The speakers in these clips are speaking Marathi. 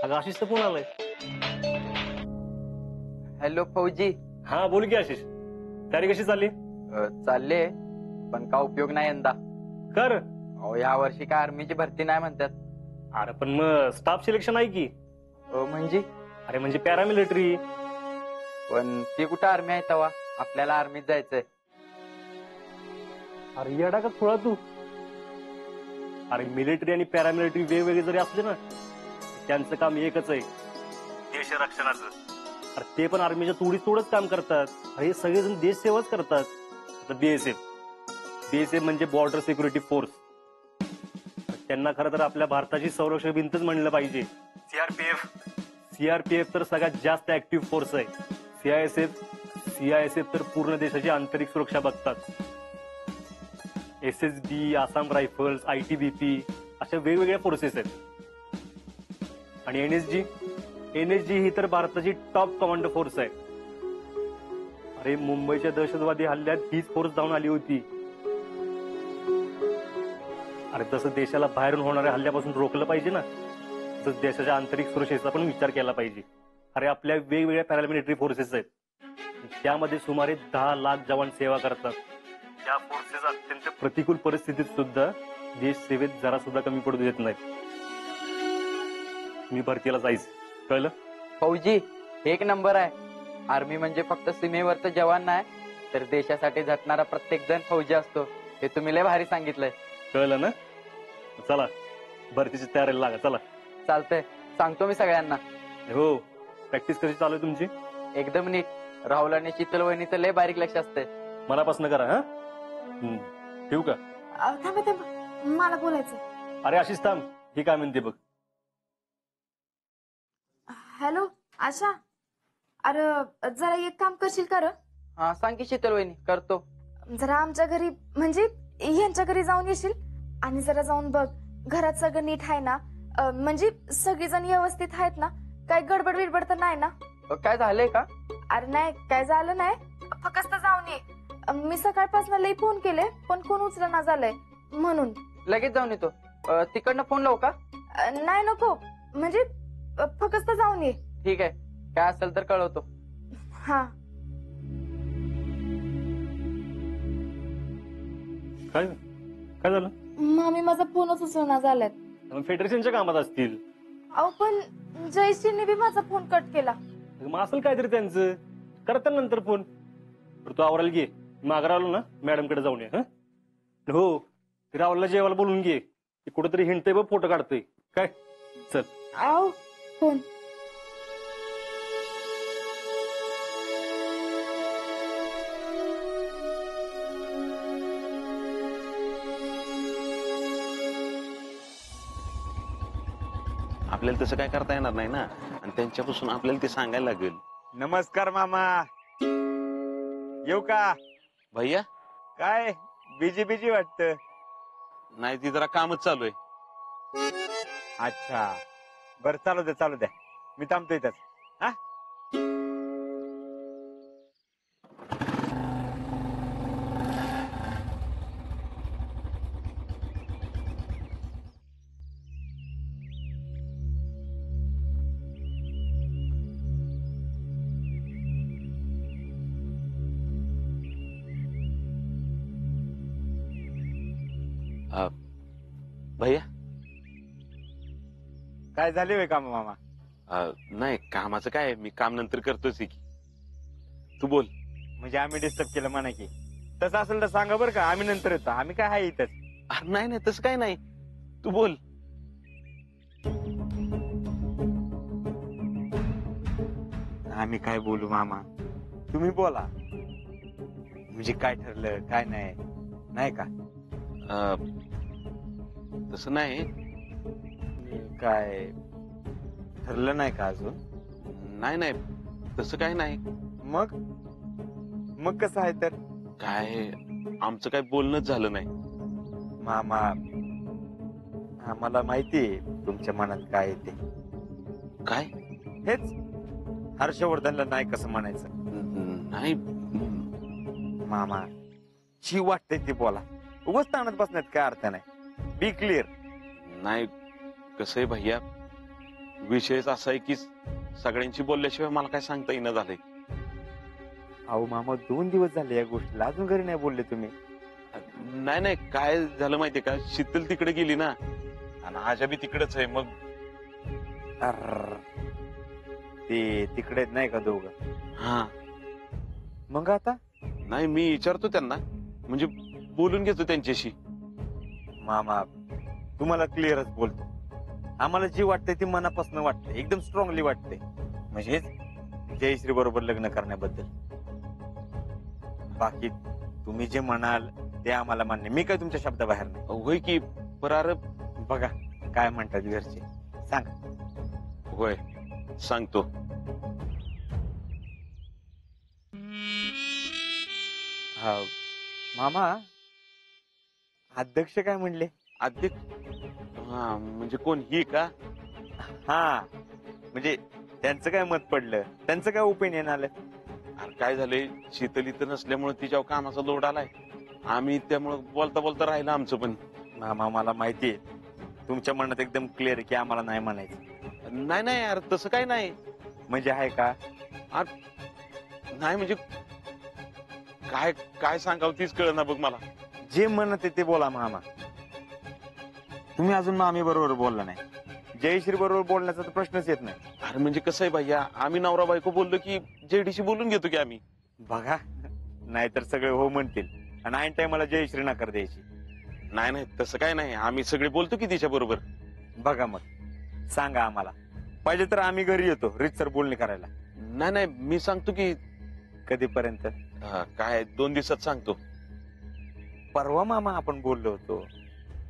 अगं आशिषचं फोन आलाय. हॅलो फौजी. हा बोल की आशिष, तयारी कशी चालली? चालले, पण का उपयोग नाही यंदा. कर. अहो या वर्षी काय आर्मीची भरती नाही म्हणतात. अरे पण मग स्टाफ सिलेक्शन आहे की. म्हणजे अरे म्हणजे पॅरामिलिटरी. पण ती कुठं आर्मी आहे तेव्हा, आपल्याला आर्मीत जायचंय. अरे येडा का थोडा तू. अरे मिलिटरी आणि पॅरामिलिटरी वेगवेगळे जरी असले ना, त्यांचं काम एकच आहे, देश रक्षणाचं. अरे ते पण आर्मीच्या तोडीच काम करतात. अरे सगळेजण देश सेवाच करतात. आता बीएसएफ म्हणजे बॉर्डर सिक्युरिटी फोर्स. त्यांना खरं तर आपल्या भारताची संरक्षण भिंतच म्हणलं पाहिजे. सीआरपीएफ तर सगळ्यात जास्त ऍक्टिव्ह फोर्स आहे. सीआयएसएफ तर पूर्ण देशाची आंतरिक सुरक्षा बघतात. एसएसबी, आसाम रायफल्स, आयटीबीपी अशा वेगवेगळ्या फोर्सेस आहेत. आणि एनएसजी ही तर भारताची टॉप कमांडो फोर्स आहे. अरे मुंबईच्या दहशतवादी हल्ल्यात हीच फोर्स जाऊन आली होती. अरे तसं देशाला बाहेरून होणाऱ्या हल्ल्यापासून रोखलं पाहिजे ना, तसंच देशाच्या आंतरिक सुरक्षेचा पण विचार केला पाहिजे. अरे आपल्या वेगवेगळ्या पॅरामिलिटरी फोर्सेस आहेत, त्यामध्ये सुमारे 10 लाख जवान सेवा करतात. त्या फोर्सेस अत्यंत प्रतिकूल परिस्थितीत सुद्धा देश सेवेत जरा सुद्धा कमी पडू देत नाहीत. मी भरतीला जायचं, कळलं? फौजी एक नंबर आहे. आर्मी म्हणजे फक्त सीमेवरचा जवान नाही, तर देशासाठी झटणारा प्रत्येक जण फौजी असतो. हे तुम्ही लय भारी सांगितलंय. कळलं ना? चला भरतीची तयारीला लागा. चला चालतंय, सांगतो मी सगळ्यांना. हो. प्रॅक्टिस कशी चालू आहे तुमची? एकदम नीट. राहुल आणि शीतल वहिनीचं लय बारीक लक्ष असते. मनापासून करा. हा ठेवू का? थांबा थांबा, मला बोलायचं. अरे आशिष थांब, ही काय म्हणते बघ. हॅलो आशा, अरे जरा एक काम करशील का? हा सांग की शीतल वहिनी, करतो. जरा आमच्या घरी म्हणजे यांच्या घरी जाऊन येशील आणि जरा जाऊन बघ घरात सगळं नीट आहे ना, म्हणजे सगळीजण व्यवस्थित आहेत ना, काय गडबड बिडबड तर नाही ना? काय झालंय का? अरे नाही, काय झालं नाही, फक्त जाऊन ये. मी सकाळपासून लई फोन केले पण कोण उचलना झालंय, म्हणून लगेच जाऊन येतो. तिकडनं फोन लावू का? नाही नको, म्हणजे फक्त जाऊन ये. ठीक आहे, काय असेल तर कळवतो. हा. काय काय झालं? मामी माझा फोनच उचलना झाल्यात. फेडरेशनच्या कामात असतील. अहो पण जयश्रीने बी माझा फोन कट केला. मग असेल काहीतरी त्यांचं, करतात नंतर फोन. तू आवरायला घे, माघार आलो ना मॅडम कडे जाऊन ये. हो, राहुलला जेवायला बोलून घे, कुठेतरी हिंडतंय बघ, फोटो काढतोय काय. चल. आओ फोन. आपल्याला तसं काय करता येणार नाही ना, आणि त्यांच्यापासून आपल्याला ते सांगायला लागेल. नमस्कार मामा, येऊ का? भैया काय बिजी वाटत? नाही, ती जरा कामच चालू आहे. अच्छा बर, चालू द्या मी थांबतो इथंच. हा भैया काय झाले वे काम मामा? नाही, कामाचं काय, मी काम नंतर करतोच की. तू बोल. म्हणजे आम्ही डिस्टर्ब केलं म्हणा की? तसं असेल तर सांगा बरं का, आम्ही नंतर येतो. आम्ही काय आहे इथंच. नाही नाही, तसं काय नाही, तू बोल. आम्ही काय बोलू मामा, तुम्ही बोला. म्हणजे काय ठरलं काय नाही का? तसं नाही. काय ठरलं नाही का अजून? नाही नाही, तसं काय नाही. मग कसं आहे तर? काय आमचं काय बोलणंच झालं नाही. मामा आम्हाला माहितीये तुमच्या मनात काय येते. काय? हेच हर्षवर्धनला नाही कसं म्हणायचं. नाही मामा, ची वाटते ती बोला, उगाच ताणत बसण्यात काय अर्थ नाही. बी क्लिअर. नाही, कसं आहे भैया, विषयच असा आहे की सगळ्यांशी बोलल्याशिवाय मला काय सांगता येईना झालंय. अहो मामा 2 दिवस झाले या गोष्टीला, अजून घरी नाही बोलले तुम्ही. नाही नाही, काय झालं माहितीये का, शीतल तिकडे गेली ना आणि आजा बी तिकडेच आहे. मग अर्र. ते तिकडे नाही का दोघं? हा, मग आता नाही मी विचारतो त्यांना, म्हणजे बोलून घेतो त्यांच्याशी. मामा तुम्हाला क्लिअरच बोलतो, आम्हाला जी वाटतंय ती मनापासून वाटतंय, एकदम स्ट्रॉंगली वाटतंय, म्हणजे जयश्री बरोबर लग्न करण्याबद्दल. बाकी तुम्ही जे म्हणाल ते आम्हाला मान्य, मी काय तुमच्या शब्दाबाहेर नाही. होय की, पर बघा काय म्हणतात घरचे, सांगा. होय सांगतो. हा मामा, अध्यक्ष काय म्हणले? अध्यक्ष? हा म्हणजे कोण, ही का? हा म्हणजे त्यांचं काय मत पडलं, त्यांचं काय ओपिनियन आलं? अरे काय झालंय, शीतल इथं नसल्यामुळे तिच्या कामाचा लोड आलाय, आम्ही त्यामुळं बोलता बोलता राहिलं आमचं पण. मामा मला माहितीये तुमच्या मनात एकदम क्लिअर की आम्हाला नाही म्हणायचं. नाही नाही यार, तसं काय नाही. म्हणजे आहे का? नाही म्हणजे काय काय सांगावं तीच कळ ना बघ मला. जे म्हणत आहे ते बोला मामा. तुम्ही अजून मामी बरोबर बोलला नाही, जयश्री बरोबर बोलण्याचा तर प्रश्नच येत नाही. अरे म्हणजे कसं आहे भैया, आम्ही नवरा बायको बोललो की जेडीशी बोलून घेतो की आम्ही. बघा नाहीतर सगळे हो म्हणतील आणि ऐन टायमाला जयश्री नकार द्यायची. नाही नाही तसं काय नाही, आम्ही सगळे बोलतो की तिच्या बरोबर. बघा मग सांगा आम्हाला, पाहिजे तर आम्ही घरी येतो रीतसर बोलणी करायला. नाही नाही मी सांगतो की कधीपर्यंत? काय 2 दिवसात सांगतो. परवा मामा आपण बोललो होतो.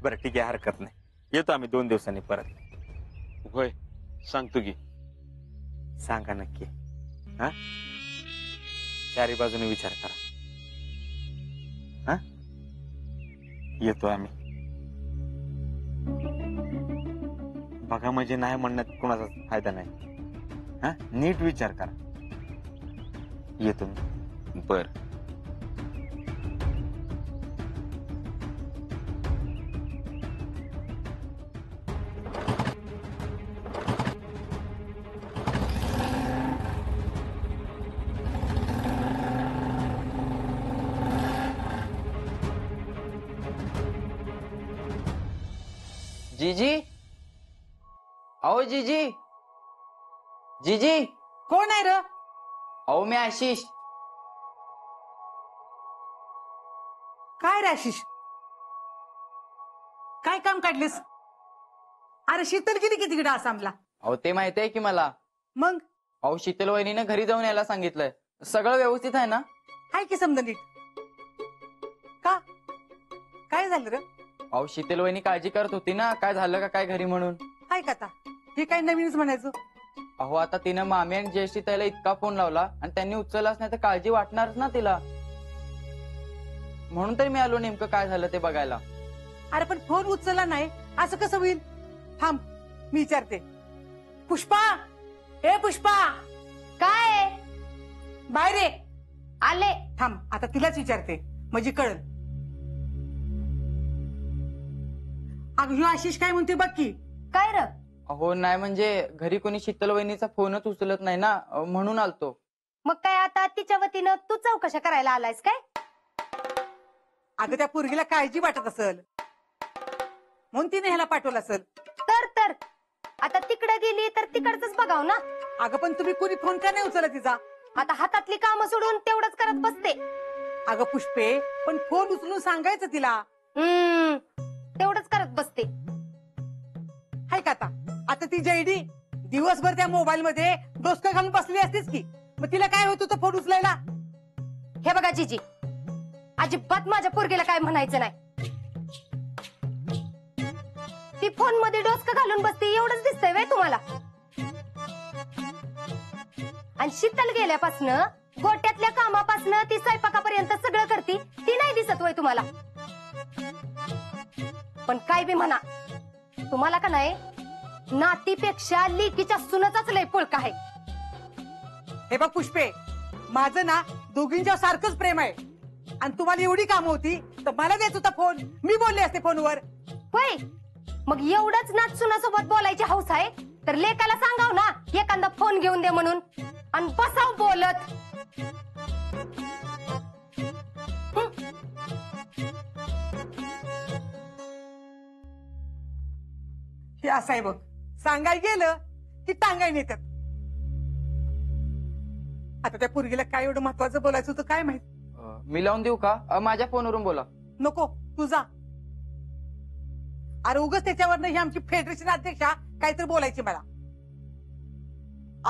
बरं ठीक आहे, हरकत नाही, येतो आम्ही 2 दिवसांनी परत. होय सांगतो की. सांगा नक्की. हा, चारी बाजूने विचार करा. हा, येतो आम्ही. बघा म्हणजे नाही म्हणण्यात कोणाचा फायदा नाही. हा, नीट विचार करा. येतो मी. बर. जीजी, अहो जीजी, जीजी. कोण आहे र? अहो मी आशिष. काय रे आशिष, काय काम काढलीस? अरे शीतल गेली की तिकडे आसामला. अहो ते माहिती आहे की मला. मग अहो शीतल वहिनीनं घरी जाऊन यायला सांगितलंय. सगळं व्यवस्थित आहे ना? हाय की समजा नीट. का काय झालं र? अहो शीतल वहिनी काळजी करत होती ना, काय झालं का काय घरी म्हणून. हाय का आता हे काय नवीनच म्हणायचं? अहो आता तिनं मामी आणि जयश्री ताईला इतका फोन लावला आणि त्यांनी उचललाच नाही तर काळजी वाटणारच ना तिला. म्हणून तर मी आलो नेमकं काय झालं ते बघायला. अरे पण फोन उचलला नाही असं कसं होईल? थांब मी विचारते. पुष्पा, ए पुष्पा, काय बाहेर ये. आले? थांब आता तिलाच विचारते म्हणजे कळल. अगं ह्यो आशिष काय म्हणते बघ की. काय र? अहो नाही म्हणजे घरी कोणी शीतल वहिनीचा फोनच उचलत नाही ना, म्हणून आलतो. मग काय आता तिच्या वतीनं तू चौकशा करायला आलायस काय? अगं त्या पोरगीला काळजी वाटत असेल म्हणून तिने ह्याला पाठवलं असेल. तर आता तिकडे गेली तर तिकडच बघाव ना. अगं पण तुम्ही कुणी फोन का नाही उचलला तिचा? आता हातातली कामं सोडून तेवढंच करत बसते. अगं पुष्पे, पण फोन उचलून सांगायचं तिला. तेवढंच करत बसते. हाय का आता ती जयडी दिवसभर त्या मोबाईल मध्ये डोसकं घालून बसली असतीच की, मग तिला काय होत होतं फोन उचलायला? हे बघा जीजी, अजिबात माझ्या पोरगीला काय म्हणायचं नाही. ती फोन मध्ये डोसकं घालून बसते एवढंच दिसतंय व्हय तुम्हाला? आणि शीतल गेल्यापासनं गोट्यातल्या कामापासनं ती स्वयंपाकापर्यंत सगळं करती, ती नाही दिसत होय तुम्हाला? पण काय बी म्हणा, तुम्हाला का नाही नातीपेक्षा लेकीच्या सुनाचाच लय पुळका आहे. हे बघ पुष्पे, माझं ना दोघींच्या सारखंच प्रेम आहे आणि तुम्हाला एवढी कामं होती तर मला द्यायचा होता फोन, मी बोलले असते फोनवर. होय, मग एवढंच नात सुनासोबत बोलायची हौस आहे तर लेकाला सांगाव ना एखादा फोन घेऊन दे म्हणून आणि बसाव बोलत. हे असं आहे बघ, सांगाय गेलं की टांगाय नेतात. आता त्या पोरगीला काय एवढं महत्वाचं बोलायचं होतं काय माहित. मी लावून देऊ का? माझ्या फोनवरून बोला. नको, तू जा. अरे उगाच त्याच्यावरनं ही आमची फेडरेशन अध्यक्षा काहीतरी बोलायची मला.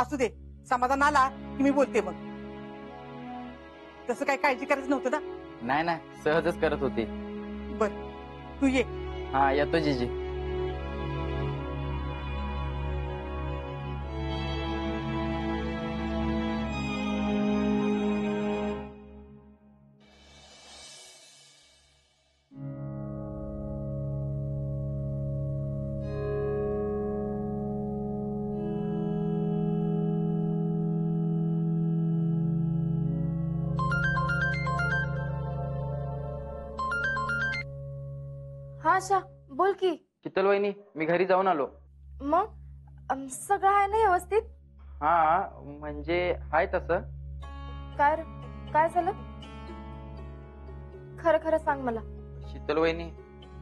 असू दे, समाधान आला की मी बोलते मग. तसं काय काळजी करायचं नव्हतं ना. नाही नाही, सहजच करत होती. बर, तू ये. हा, येतो जीजी. हा आशा, बोल की. शीतल वहिनी, मी घरी जाऊन आलो. मग सगळं आहे ना व्यवस्थित? हा, म्हणजे हाय तसं. काय रे? काय झालं? खरं खरं सांग मला. शीतल वहिनी,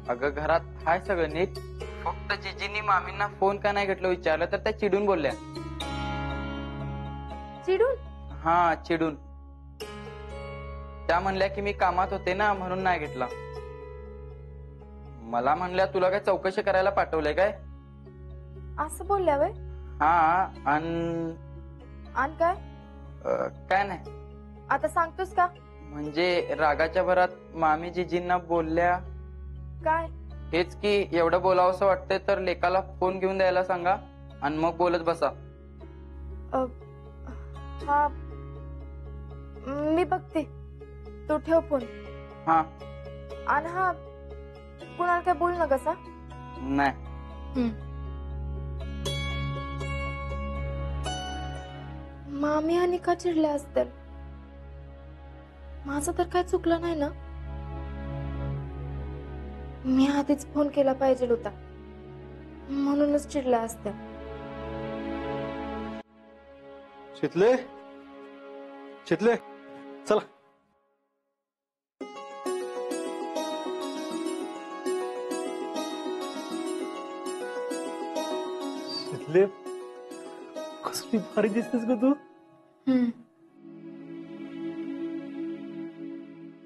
अगं घरात हाय सगळं नीट. फक्त जीजींनी मामींना फोन का नाही घेतलं विचारलं तर त्या चिडून बोलल्या. चिडून? हा, चिडून. त्या म्हणल्या की मी कामात होते ना म्हणून नाही घेतला. मला म्हणल्या तुला काय चौकशी करायला पाठवलंय काय? असं बोलल्या वय? हा, आणि काय? काय नाही. आता सांगतोस का? म्हणजे रागाच्या भरात मामी जीजींना बोलल्या. काय? हेच की एवढं बोलावंसं वाटतंय तर लेकाला फोन घेऊन द्यायला सांगा आणि मग बोलत बसा. हा, मी बघते. तू ठेव फोन. हा. आणि हा, कुणाला काय बोल ना कसा. नाही. मामी आणि का चिडल्या असतील? माझं तर काय चुकलं नाही ना? मी आधीच फोन केला पाहिजे होता, म्हणूनच चिडल्या असत्या. शितले, शितले, चला. शितले, कसली भारी दिसतेस ग तू.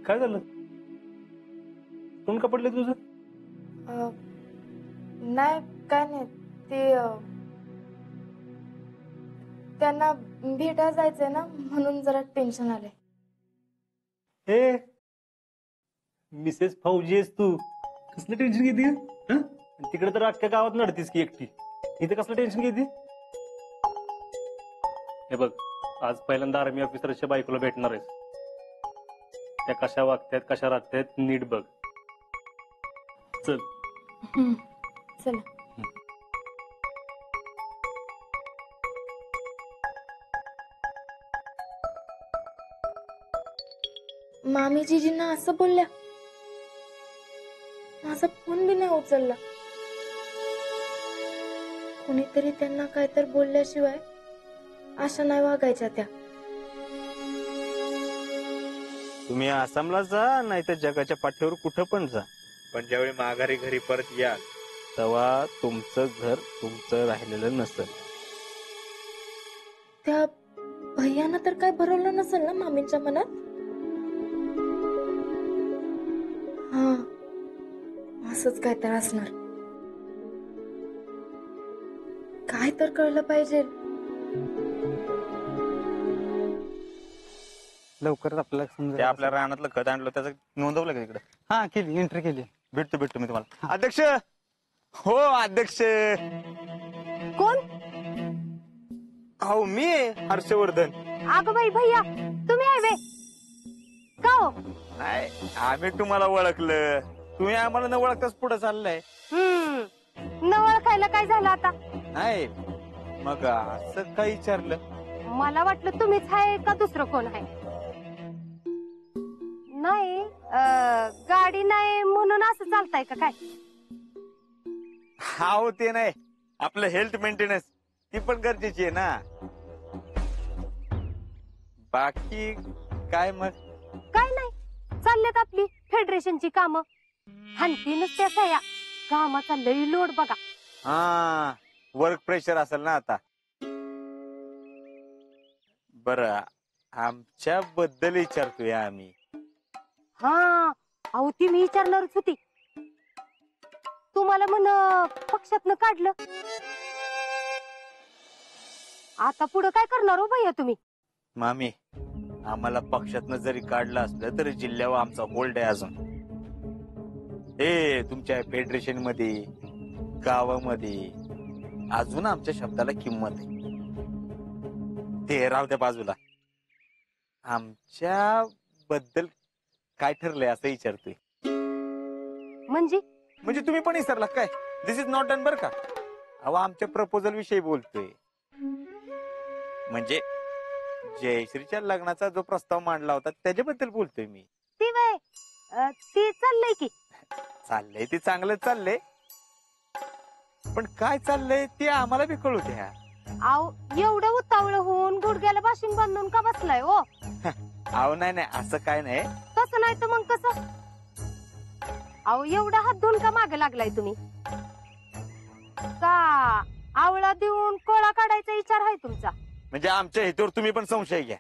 काय झालं? कोण का पडले तुझं? नाही, काय नाही. ते त्यांना भेटायला जायचंय ना, म्हणून जरा टेन्शन आलंय. हे मिसेस फौजी आहेस तू, कसलं टेन्शन घेते? तिकडे तर अख्ख्या गावात नडतीस की एकटी, इथे कसलं टेन्शन घेते? हे बघ, आज पहिल्यांदा आर्मी ऑफिसरच्या बायकोला भेटणार आहेस. त्या कशा वागतायत, कशा राहतायत नीट बघ. चल. चला. मामी जीजींना असं बोलल्या? माझा फोन बी नाही उचलला. कुणीतरी त्यांना काय तर बोलल्याशिवाय अशा नाही वागायच्या त्या. तुम्ही आसामला जा नाही तर जगाच्या पाठीवर कुठं पण जा, पण ज्यावेळी माघारी घरी परत याल तेव्हा तुमचं घर तुमचं राहिलेलं नसेल. त्या भैयानं तर काय भरवलं नसेल ना मामींच्या मनात? हा, असंच काय तर असणार. काय तर कळलं पाहिजे. लवकरच आपल्याला ते समजा. आपल्या रानातलं खत आणलं त्याचं नोंदवलं का तिकडे? हा, केली, एंट्री केली. भेटतो मी तुम्हाला. अध्यक्ष, हो अध्यक्ष. कोण? हो मी हर्षवर्धन. अगं बाई भैया, तुम्ही आहे वे का हो? नाही, आम्ही तुम्हाला ओळखलं, तुम्ही आम्हाला न ओळखताच पुढे चाललंय. न ओळखायला काय झालं आता? नाही, मग असं काय विचारलं? मला वाटलं तुम्हीच आहे का दुसरं कोण आहे. नाही, गाडी नाही म्हणून असं चालताय का काय? हा, ते नाही, आपलं हेल्थ मेंटेनन्स ती पण गरजेची आहे ना. बाकी काय मग? काय नाही, चालल्यात आपली फेडरेशनची कामं. हानतीनच त्या सह्या. कामाचा लई लोड बघा. हा, वर्क प्रेशर असेल ना आता. बर, आमच्या बद्दल विचारतोय आम्ही. हा, अहो ती मी विचारणारच होती. तुम्हाला म्हण पक्षातनं काढलं, आता पुढे काय करणार हो भैया तुम्ही? मामी, आम्हाला पक्षातनं जरी काढलं असलं तरी जिल्ह्यावर आमचा होल्ड आहे अजून. तुमच्या फेडरेशन मध्ये, गावामध्ये अजून आमच्या शब्दाला किंमत आहे. ते राहू द्या बाजूला. आमच्या बद्दल काय ठरलंय असं विचारतोय. म्हणजे तुम्ही पण विसरलात काय? दिस इज नॉट डन बर का. अहो, आमच्या प्रपोजल विषयी बोलतोय. म्हणजे जयश्रीच्या लग्नाचा जो प्रस्ताव मांडला होता त्याच्याबद्दल बोलतोय मी. ती वय ती चाललंय की. चाललंय ते चांगलं चाललंय, पण काय चाललंय ते आम्हाला बी कळू द्या. अहो एवढं उतावळ होऊन गुडघ्याला बाशिंग बांधून का बसलाय हो? अहो नाही, असं काय नाही. तसं नाही तर मग कसं? अहो एवढा हात धुवून का मागे लागलाय तुम्ही? का आवळा देऊन कोळा काढायचा विचार आहे तुमचा? म्हणजे आमच्या हेतूवर तुम्ही पण संशय घ्या.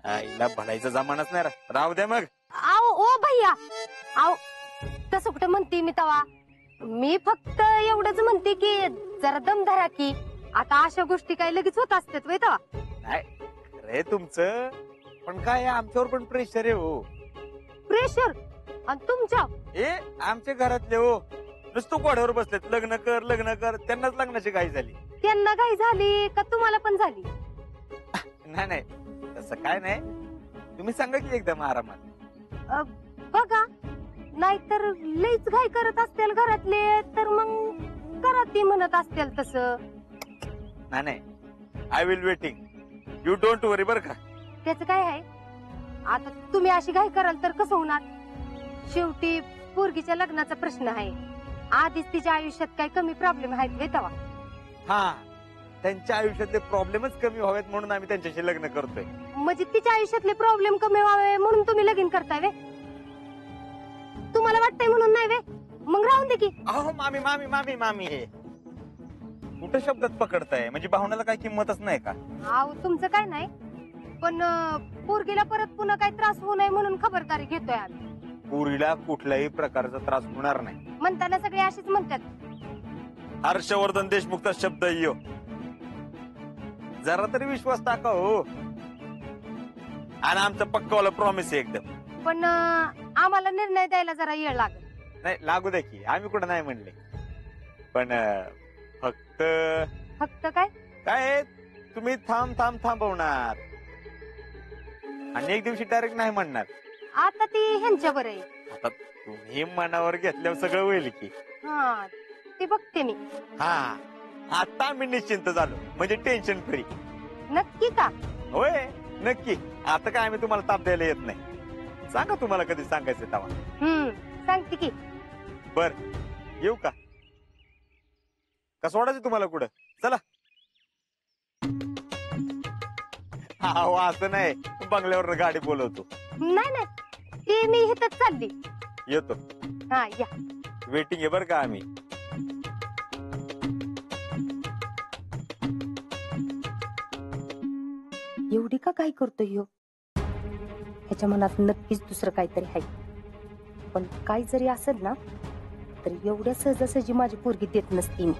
आईला भडायचा जमानाच नाही. राहू द्या मग. अहो ओ भैया, अहो तसं कुठं म्हणते मी तवा. मी फक्त एवढंच म्हणते की जरा दम धरा की. आता अशा गोष्टी काय लगेच होत असतात वय तवा? नाही रे तुमचं, पण काय आमच्यावर पण प्रेशर आहे हो. प्रेशर? आणि तुमच्या? आमच्या घरातले हो नुसतं गोड्यावर बसलेत. लग्न कर लग्न कर. त्यांनाच लग्नाची घाई झाली. त्यांना घाई झाली का तुम्हाला पण झाली? नाही तसं काय नाही. तुम्ही सांगा की एकदम आरामात. बघा, नाहीतर लईच घाई करत असतील घरातले तर मग घरात ती म्हणत असतील तसं. नाही, I will waiting. You don't worry बर का. त्याच काय आहे? आता तुम्ही अशी घाई कराल तर कसं होणार? शेवटी पोरगीच्या लग्नाचा प्रश्न आहे. आधीच तिच्या आयुष्यात काही कमी प्रॉब्लेम आहेत वे तवा. हा, त्यांच्या आयुष्यातले प्रॉब्लेमच कमी व्हावेत म्हणून आम्ही त्यांच्याशी लग्न करतोय. म्हणजे तिच्या आयुष्यातले प्रॉब्लेम कमी व्हावे म्हणून तुम्ही लगीन करताय वे? तुम्हाला वाटतंय म्हणून नाही वे? मग राहून दे की. अहो मामी मामी मामी मामी, हे कुठं शब्दात पकडताय? म्हणजे भावनाला काय किंमतच नाही का? अहो तुमचं काय नाही, पण पोरगीला परत पुन्हा काही त्रास होऊ नये म्हणून खबरदारी घेतोय आम्ही. पुरीला कुठल्याही प्रकारचा त्रास होणार नाही म्हणताना सगळे अशीच म्हणतात. हर्षवर्धन देशमुखचा शब्द यो. जरा तरी विश्वास टाका हो. आणि आमचं पक्कावाला प्रॉमिस आहे एकदम. पण आम्हाला निर्णय द्यायला जरा वेळ लागेल. नाही लागू द्या की, आम्ही कुठं नाही म्हणले. पण फक्त काय काय तुम्ही थांबवणार आणि एक दिवशी डायरेक्ट नाही म्हणणार. आता ती ह्यांच्यावर आहे. आता तुम्ही मनावर घेतल्यावर सगळं होईल की. हा, ते बघते मी. हा, आता आम्ही निश्चिंत झालो. म्हणजे टेन्शन फ्री. नक्की का? होय नक्की. आता काय आम्ही तुम्हाला ताप द्यायला येत नाही. सांगा तुम्हाला कधी सांगायचं तेव्हा. सांगते की. बर, येऊ का सोडायचं तुम्हाला कुठं? चला. हा, असं नाही, बंगल्यावर गाडी बोलवतो. नाही ते मी इथंच चालली. येतो. हा या. वेटिंग आहे बर का आम्ही. एवढी का काय करतोय ह्यो? ह्याच्या मनात नक्कीच दुसरं काहीतरी आहे. पण काय जरी असेल ना तरी एवढ्या सहजासहजी माझी पोरगी देत नसती मी.